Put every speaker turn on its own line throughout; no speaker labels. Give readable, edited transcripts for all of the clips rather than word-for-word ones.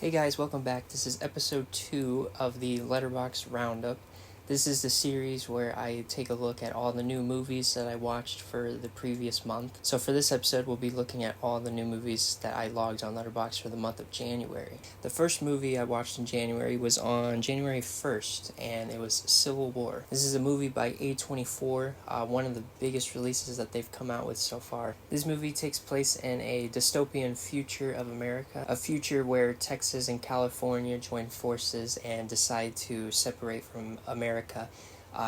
Hey guys, welcome back. This is episode 2 of the Letterboxd Roundup. This is the series where I take a look at all the new movies that I watched for the previous month. So for this episode, we'll be looking at all the new movies that I logged on Letterboxd for the month of January. The first movie I watched in January was on January 1st, and it was Civil War. This is a movie by A24, one of the biggest releases that they've come out with so far. This movie takes place in a dystopian future of America, a future where Texas and California join forces and decide to separate from America,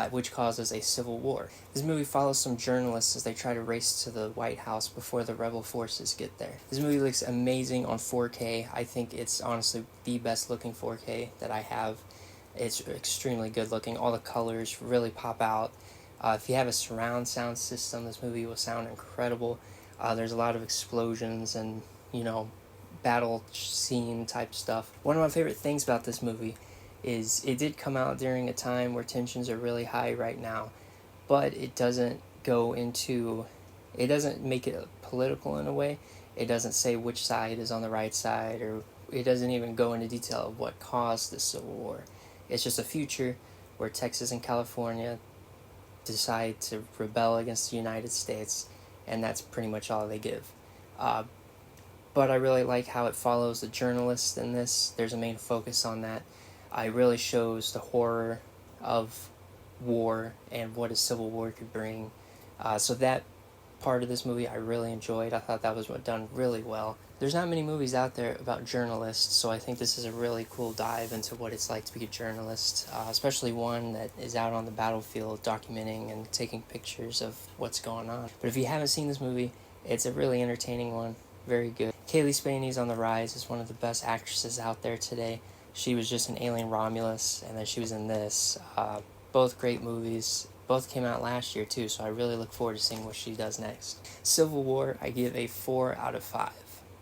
which causes a civil war. This movie follows some journalists as they try to race to the White House before the rebel forces get there. This movie looks amazing on 4K. I think it's honestly the best looking 4K that I have. It's extremely good looking. All the colors really pop out. If you have a surround sound system, this movie will sound incredible. There's a lot of explosions and, battle scene type stuff. One of my favorite things about this movie is it did come out during a time where tensions are really high right now, but it doesn't make it political in a way. It doesn't say which side is on the right side, or it doesn't even go into detail of what caused the Civil War. It's just a future where Texas and California decide to rebel against the United States, and that's pretty much all they give. But I really like how it follows the journalist in this. There's a main focus on that. It really shows the horror of war and what a civil war could bring. So that part of this movie I really enjoyed. I thought that was done really well. There's not many movies out there about journalists, so I think this is a really cool dive into what it's like to be a journalist, especially one that is out on the battlefield documenting and taking pictures of what's going on. But if you haven't seen this movie, it's a really entertaining one. Very good. Kaylee Spaney's on the rise as one of the best actresses out there today. She was just in Alien Romulus, and then she was in this. Both great movies. Both came out last year, too, so I really look forward to seeing what she does next. Civil War, I give a 4 out of 5.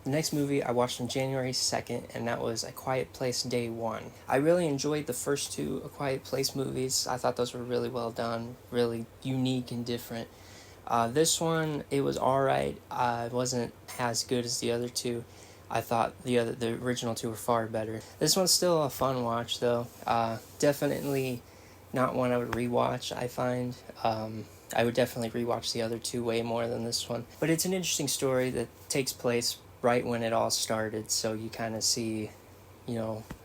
The next movie I watched on January 2nd, and that was A Quiet Place Day 1. I really enjoyed the first two A Quiet Place movies. I thought those were really well done, really unique and different. This one, it was alright. It wasn't as good as the other two. I thought the original two were far better. This one's still a fun watch, though. Definitely not one I would rewatch, I find. I would definitely rewatch the other two way more than this one. But it's an interesting story that takes place right when it all started, so you kind of see,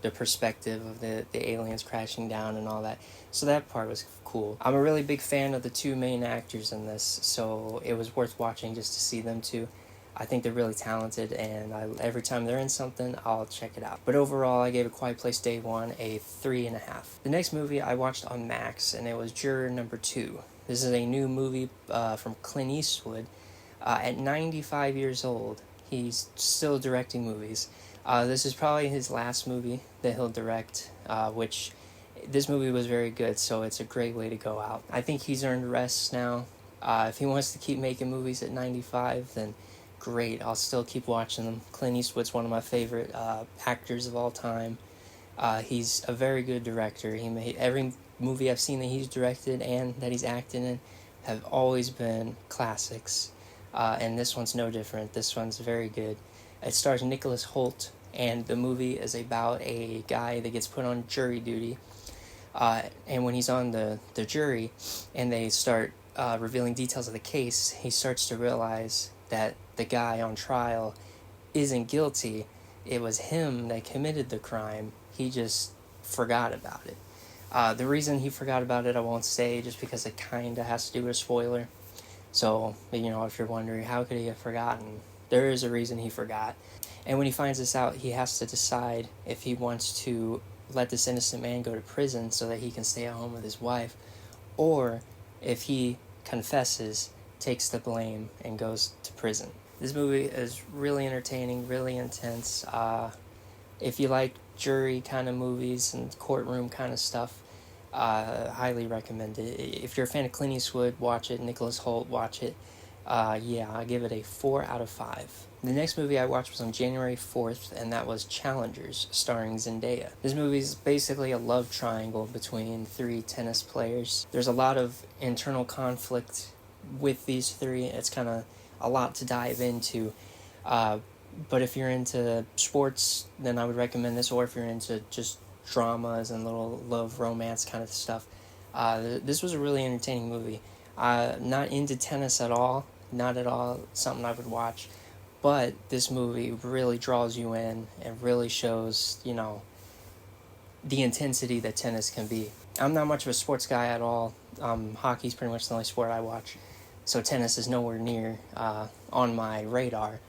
the perspective of the aliens crashing down and all that. So that part was cool. I'm a really big fan of the two main actors in this, so it was worth watching just to see them two. I think they're really talented, and every time they're in something, I'll check it out. But overall, I gave A Quiet Place Day 1 a 3.5. The next movie I watched on Max, and it was Juror Number 2. This is a new movie from Clint Eastwood. At 95 years old, he's still directing movies. This is probably his last movie that he'll direct, which this movie was very good, so it's a great way to go out. I think he's earned rest now. If he wants to keep making movies at 95, then great, I'll still keep watching them. Clint Eastwood's one of my favorite actors of all time. He's a very good director. He made every movie I've seen that he's directed and that he's acted in have always been classics, and this one's no different. This one's very good. It stars Nicholas Hoult, and the movie is about a guy that gets put on jury duty, and when he's on the jury and they start revealing details of the case, he starts to realize that the guy on trial isn't guilty. It was him that committed the crime. He just forgot about it. The reason he forgot about it I won't say, just because it kind of has to do with a spoiler. So, if you're wondering how could he have forgotten, there is a reason he forgot. And when he finds this out, he has to decide if he wants to let this innocent man go to prison so that he can stay at home with his wife, or if he confesses, takes the blame, and goes to prison. This movie is really entertaining, really intense. If you like jury kind of movies and courtroom kind of stuff, highly recommend it. If you're a fan of Clint Eastwood, watch it. Nicholas Hoult, watch it. I give it a 4 out of 5. The next movie I watched was on January 4th, and that was Challengers, starring Zendaya. This movie is basically a love triangle between 3 tennis players. There's a lot of internal conflict with these 3. It's kind of a lot to dive into. But if you're into sports, then I would recommend this. Or if you're into just dramas and little love romance kind of stuff, this was a really entertaining movie. Not into tennis at all, not at all something I would watch. But this movie really draws you in and really shows, the intensity that tennis can be. I'm not much of a sports guy at all. Hockey's pretty much the only sport I watch, so tennis is nowhere near on my radar.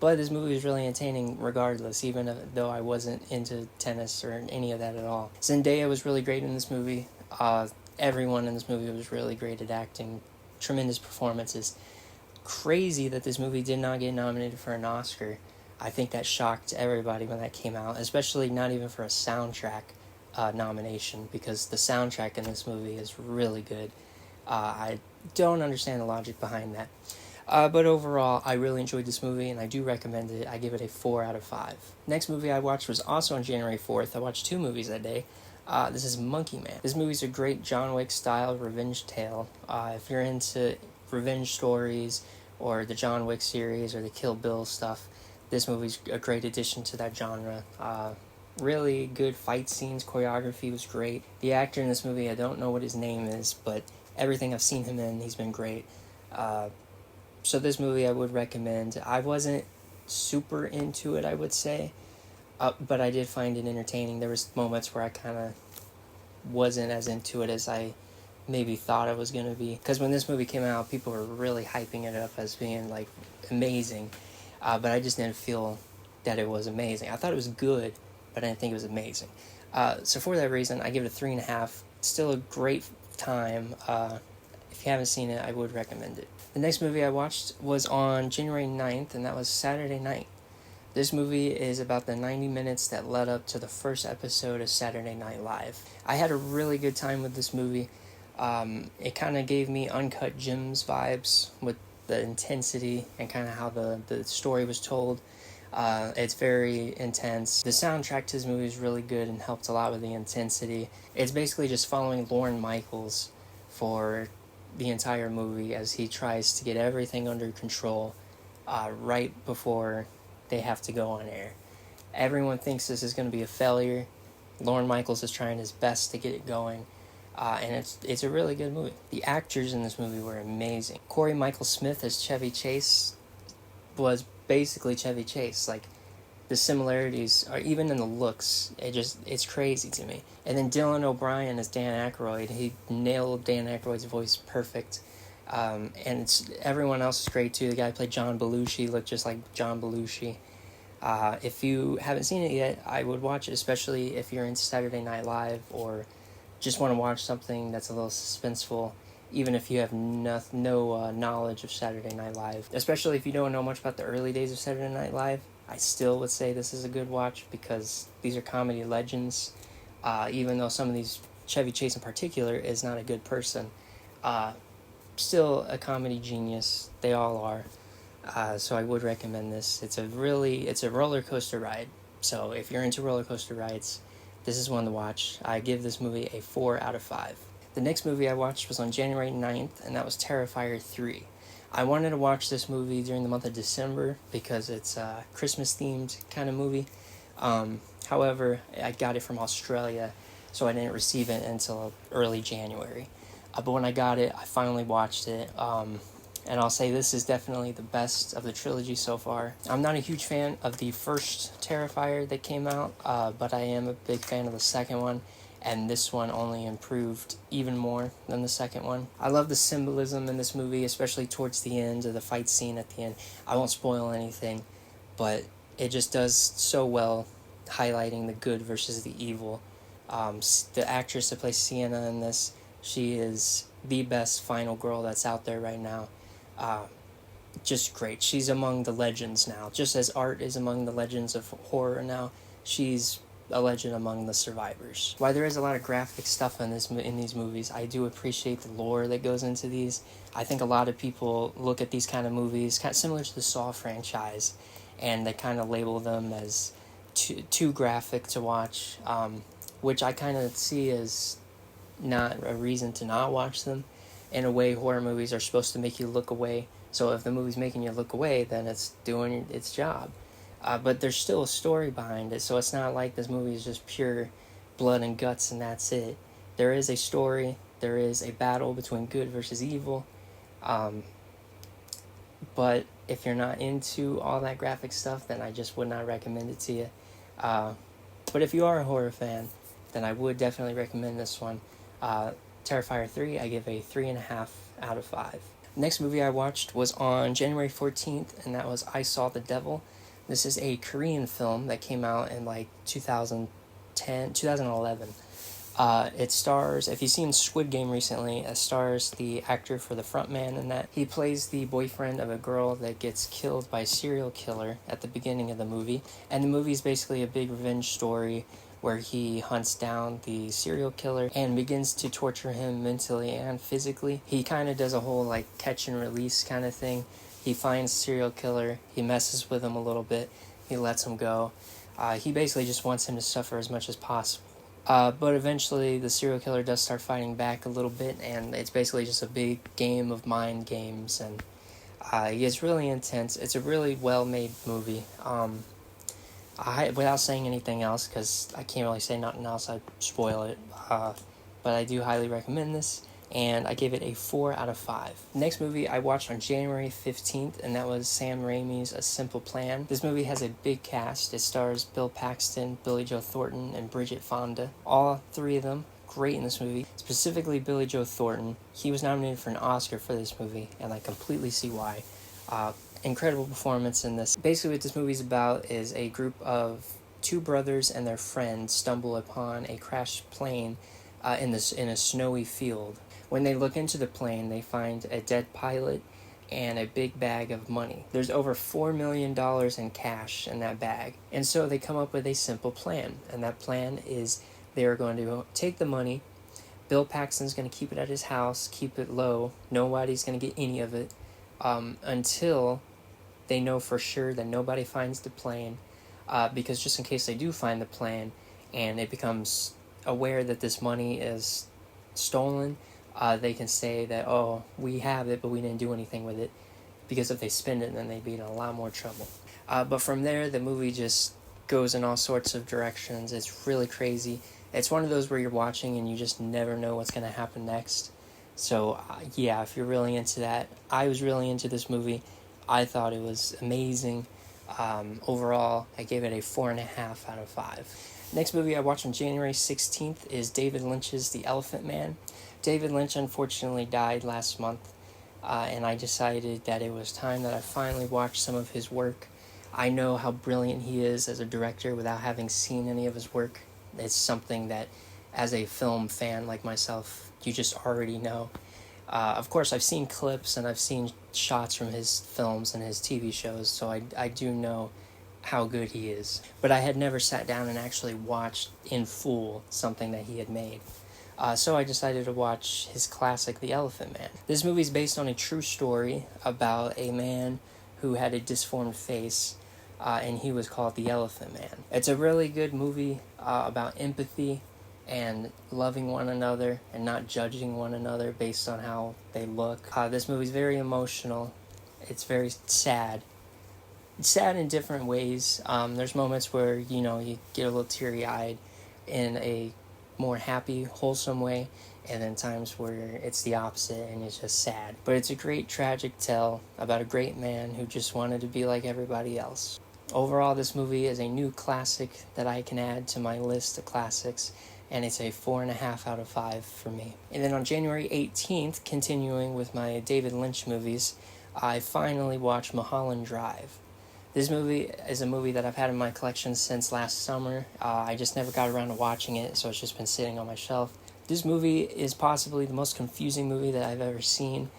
But this movie is really entertaining regardless, even though I wasn't into tennis or any of that at all. Zendaya was really great in this movie. Everyone in this movie was really great at acting. Tremendous performances. Crazy that this movie did not get nominated for an Oscar. I think that shocked everybody when that came out, especially not even for a soundtrack nomination, because the soundtrack in this movie is really good. I don't understand the logic behind that. But overall, I really enjoyed this movie, and I do recommend it. I give it a 4 out of 5. Next movie I watched was also on January 4th. I watched 2 movies that day. This is Monkey Man. This movie's a great John Wick-style revenge tale. If you're into revenge stories, or the John Wick series, or the Kill Bill stuff, this movie's a great addition to that genre. Really good fight scenes, choreography was great. The actor in this movie, I don't know what his name is, but everything I've seen him in, he's been great. So this movie I would recommend. I wasn't super into it, I would say, but I did find it entertaining. There was moments where I kind of wasn't as into it as I maybe thought I was going to be. Because when this movie came out, people were really hyping it up as being, like, amazing. But I just didn't feel that it was amazing. I thought it was good, but I didn't think it was amazing. So for that reason, I give it a 3.5. Still a great time. If you haven't seen it, I would recommend it. The next movie I watched was on January 9th, and that was Saturday Night. This movie is about the 90 minutes that led up to the first episode of Saturday Night Live. I had a really good time with this movie. It kind of gave me Uncut Gems vibes with the intensity and kind of how the story was told. It's very intense. The soundtrack to this movie is really good and helped a lot with the intensity. It's basically just following Lorne Michaels for the entire movie as he tries to get everything under control right before they have to go on air. Everyone thinks this is going to be a failure. Lorne Michaels is trying his best to get it going. And it's a really good movie. The actors in this movie were amazing. Corey Michael Smith as Chevy Chase was basically Chevy Chase. Like, the similarities are even in the looks. It's crazy to me. And then Dylan O'Brien as Dan Aykroyd. He nailed Dan Aykroyd's voice perfect. And everyone else is great too. The guy who played John Belushi looked just like John Belushi. If you haven't seen it yet, I would watch it, especially if you're into Saturday Night Live or just want to watch something that's a little suspenseful, even if you have no knowledge of Saturday Night Live. Especially if you don't know much about the early days of Saturday Night Live, I still would say this is a good watch because these are comedy legends. Even though some of these, Chevy Chase in particular, is not a good person, still a comedy genius. They all are. So I would recommend this. It's a roller coaster ride. So if you're into roller coaster rides, this is one to watch. I give this movie a 4 out of 5. The next movie I watched was on January 9th, and that was Terrifier 3. I wanted to watch this movie during the month of December because it's a Christmas-themed kind of movie. However, I got it from Australia, so I didn't receive it until early January. But when I got it, I finally watched it. And I'll say this is definitely the best of the trilogy so far. I'm not a huge fan of the first Terrifier that came out, but I am a big fan of the second one, and this one only improved even more than the second one. I love the symbolism in this movie, especially towards the end, of the fight scene at the end. I won't spoil anything, but it just does so well highlighting the good versus the evil. The actress that plays Sienna in this, she is the best final girl that's out there right now. Just great. She's among the legends now. Just as art is among the legends of horror now, she's a legend among the survivors. While there is a lot of graphic stuff in these movies, I do appreciate the lore that goes into these. I think a lot of people look at these kind of movies, kind of similar to the Saw franchise, and they kind of label them as too graphic to watch, which I kind of see as not a reason to not watch them. In a way, horror movies are supposed to make you look away. So if the movie's making you look away, then it's doing its job. but there's still a story behind it, so it's not like this movie is just pure blood and guts and that's it. There is a story, there is a battle between good versus evil, um, but if you're not into all that graphic stuff, then I just would not recommend it to you. Uh, but if you are a horror fan, then I would definitely recommend this one. Terrifier 3, I give a 3.5 out of 5. Next movie I watched was on January 14th, and that was I Saw the Devil. This is a Korean film that came out in like 2011. It stars, if you've seen Squid Game recently, it stars the actor for the frontman in that. He plays the boyfriend of a girl that gets killed by a serial killer at the beginning of the movie. And the movie is basically a big revenge story where he hunts down the serial killer and begins to torture him mentally and physically. He kind of does a whole like catch and release kind of thing. He finds the serial killer, he messes with him a little bit, he lets him go. He basically just wants him to suffer as much as possible. But eventually the serial killer does start fighting back a little bit, and it's basically just a big game of mind games, and it's really intense. It's a really well-made movie. Without saying anything else, because I can't really say nothing else, I'd spoil it, but I do highly recommend this, and I give it a 4 out of 5. Next movie I watched on January 15th, and that was Sam Raimi's A Simple Plan. This movie has a big cast. It stars Bill Paxton, Billy Joe Thornton, and Bridget Fonda. All three of them great in this movie, specifically Billy Joe Thornton. He was nominated for an Oscar for this movie, and I completely see why. Incredible performance in this. Basically what this movie's about is a group of two brothers and their friends stumble upon a crashed plane in a snowy field. When they look into the plane, they find a dead pilot and a big bag of money. There's over $4 million in cash in that bag. And so they come up with a simple plan. And that plan is they are going to take the money. Bill Paxton's going to keep it at his house, keep it low. Nobody's going to get any of it until they know for sure that nobody finds the plane. Because just in case they do find the plane and it becomes aware that this money is stolen, they can say that, oh, we have it, but we didn't do anything with it. Because if they spend it, then they'd be in a lot more trouble. But from there, the movie just goes in all sorts of directions. It's really crazy. It's one of those where you're watching and you just never know what's going to happen next. So, yeah, if you're really into that, I was really into this movie. I thought it was amazing. Overall, I gave it a 4.5 out of 5. Next movie I watched on January 16th is David Lynch's The Elephant Man. David Lynch unfortunately died last month, and I decided that it was time that I finally watched some of his work. I know how brilliant he is as a director without having seen any of his work. It's something that, as a film fan like myself, you just already know. Of course, I've seen clips and I've seen shots from his films and his TV shows, so I do know how good he is. But I had never sat down and actually watched in full something that he had made. So I decided to watch his classic, The Elephant Man. This movie is based on a true story about a man who had a disformed face, and he was called the Elephant Man. It's a really good movie about empathy and loving one another and not judging one another based on how they look. This movie's very emotional. It's very sad. It's sad in different ways. There's moments where, you get a little teary-eyed in a more happy, wholesome way, and then times where it's the opposite and it's just sad. But it's a great tragic tale about a great man who just wanted to be like everybody else. Overall, this movie is a new classic that I can add to my list of classics, and it's a 4.5 out of 5 for me. And then on January 18th, continuing with my David Lynch movies, I finally watched Mulholland Drive. This movie is a movie that I've had in my collection since last summer. I just never got around to watching it, so it's just been sitting on my shelf. This movie is possibly the most confusing movie that I've ever seen.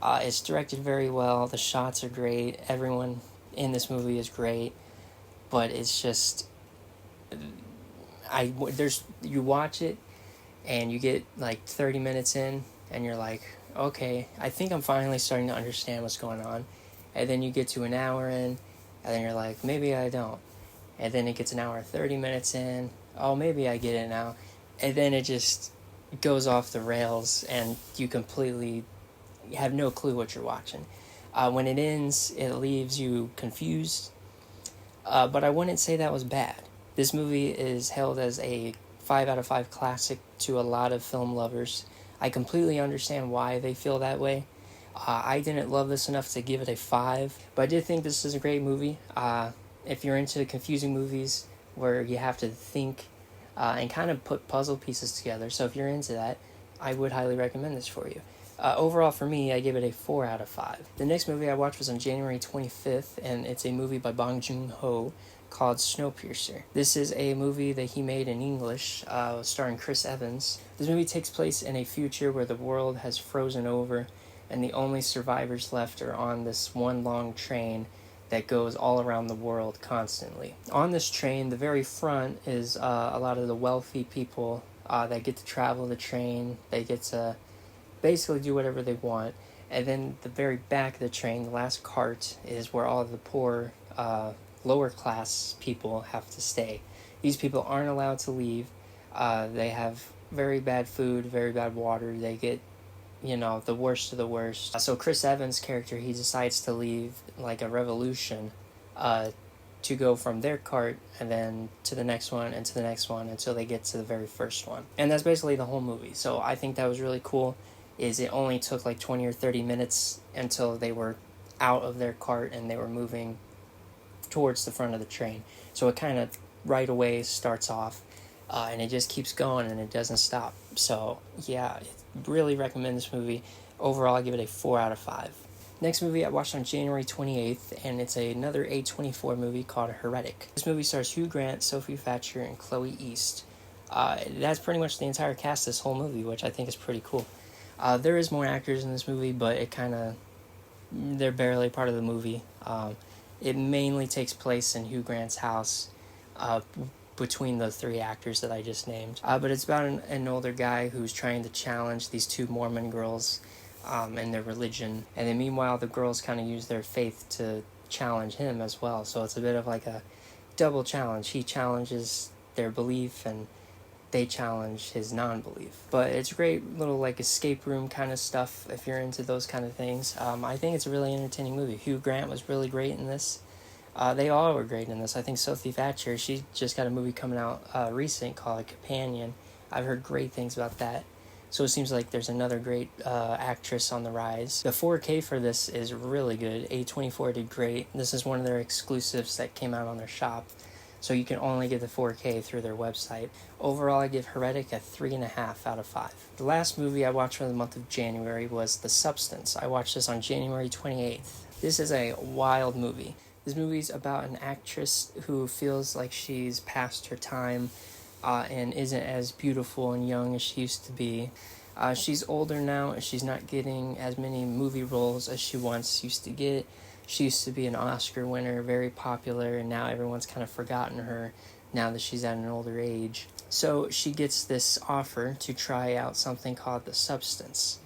It's directed very well. The shots are great. Everyone in this movie is great. But it's just... you watch it, and you get like 30 minutes in, and you're like, okay, I think I'm finally starting to understand what's going on. And then you get to an hour in, and then you're like, maybe I don't. And then it gets an hour and 30 minutes in. Oh, maybe I get it now. And then it just goes off the rails, and you completely have no clue what you're watching. When it ends, it leaves you confused. But I wouldn't say that was bad. This movie is held as a 5 out of 5 classic to a lot of film lovers. I completely understand why they feel that way. I didn't love this enough to give it a 5, but I did think this is a great movie. If you're into confusing movies where you have to think and kind of put puzzle pieces together, so if you're into that, I would highly recommend this for you. Overall, for me, I give it a 4 out of 5. The next movie I watched was on January 25th, and it's a movie by Bong Joon-ho called Snowpiercer. This is a movie that he made in English, starring Chris Evans. This movie takes place in a future where the world has frozen over, and the only survivors left are on this one long train that goes all around the world constantly. On this train, the very front is a lot of the wealthy people that get to travel the train. They get to basically do whatever they want. And then the very back of the train, the last cart, is where all the poor, lower class people have to stay. These people aren't allowed to leave. They have very bad food, very bad water. They get, the worst of the worst. So Chris Evans' character, he decides to leave like a revolution to go from their cart and then to the next one and to the next one until they get to the very first one. And that's basically the whole movie. So I think that was really cool. Is it only took like 20 or 30 minutes until they were out of their cart and they were moving towards the front of the train. So it kind of right away starts off and it just keeps going and it doesn't stop. So yeah, I really recommend this movie. Overall, I give it a 4 out of 5. Next movie I watched on January 28th, and it's another A24 movie called Heretic. This movie stars Hugh Grant, Sophie Thatcher, and Chloe East. That's pretty much the entire cast of this whole movie, which I think is pretty cool. There is more actors in this movie, but they're barely part of the movie. It mainly takes place in Hugh Grant's house between the three actors that I just named. But it's about an older guy who's trying to challenge these two Mormon girls and their religion. And then meanwhile, the girls kind of use their faith to challenge him as well. So it's a bit of like a double challenge. He challenges their belief and they challenge his non-belief. But it's a great little like escape room kind of stuff if you're into those kind of things. I think it's a really entertaining movie. Hugh Grant was really great in this. They all were great in this. I think Sophie Thatcher, she just got a movie coming out recent called Companion. I've heard great things about that. So it seems like there's another great actress on the rise. The 4K for this is really good. A24 did great. This is one of their exclusives that came out on their shop. So you can only get the 4K through their website. Overall, I give Heretic a 3.5 out of 5. The last movie I watched for the month of January was The Substance. I watched this on January 28th. This is a wild movie. This movie's about an actress who feels like she's past her time and isn't as beautiful and young as she used to be. She's older now and she's not getting as many movie roles as she once used to get. She used to be an Oscar winner, very popular, and now everyone's kind of forgotten her now that she's at an older age. So she gets this offer to try out something called The Substance.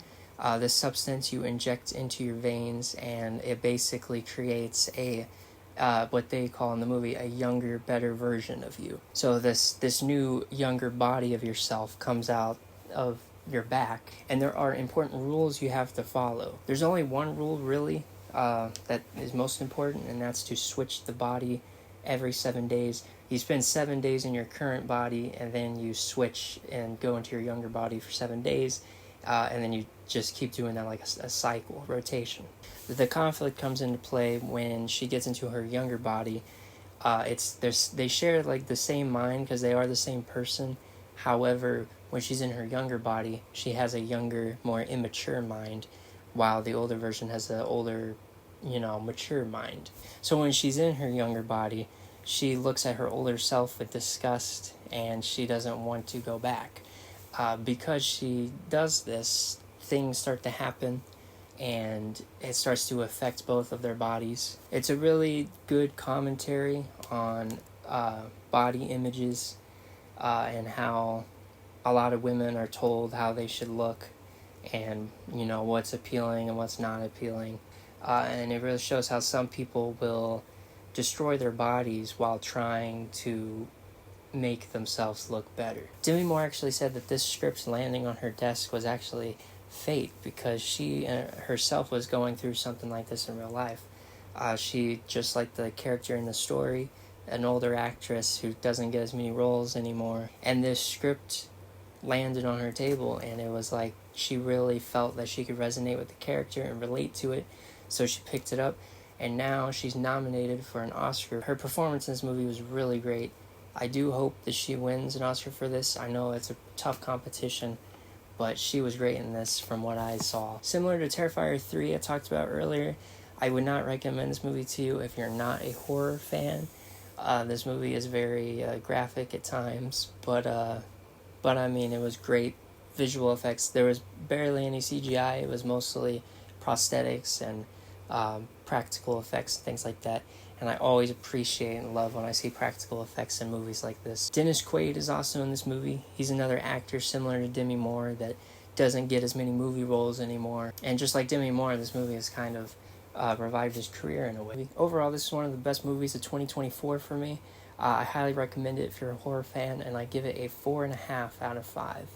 This substance you inject into your veins, and it basically creates what they call in the movie a younger, better version of you. So this new, younger body of yourself comes out of your back, and there are important rules you have to follow. There's only one rule, really, that is most important, and that's to switch the body every 7 days. You spend 7 days in your current body, and then you switch and go into your younger body for 7 days, and then you just keep doing that like a cycle, rotation. The conflict comes into play when she gets into her younger body. They share like the same mind because they are the same person. However, when she's in her younger body, she has a younger, more immature mind, while the older version has an older, mature mind. So when she's in her younger body, she looks at her older self with disgust, and she doesn't want to go back. Because she does this, things start to happen, and it starts to affect both of their bodies. It's a really good commentary on body images and how a lot of women are told how they should look and, what's appealing and what's not appealing. And it really shows how some people will destroy their bodies while trying to make themselves look better. Demi Moore actually said that this script landing on her desk was actually fate because she herself was going through something like this in real life. She, just like the character in the story, an older actress who doesn't get as many roles anymore. And this script landed on her table, and it was like she really felt that she could resonate with the character and relate to it, so she picked it up, and now she's nominated for an Oscar. Her performance in this movie was really great. I do hope that she wins an Oscar for this. I know it's a tough competition, but she was great in this from what I saw. Similar to Terrifier 3 I talked about earlier, I would not recommend this movie to you if you're not a horror fan. This movie is very graphic at times, but I mean, it was great visual effects. There was barely any CGI. It was mostly prosthetics and practical effects and things like that. And I always appreciate and love when I see practical effects in movies like this. Dennis Quaid is also in this movie. He's another actor similar to Demi Moore that doesn't get as many movie roles anymore. And just like Demi Moore, this movie has kind of revived his career in a way. Overall, this is one of the best movies of 2024 for me. I highly recommend it if you're a horror fan, and I give it a 4.5 out of 5.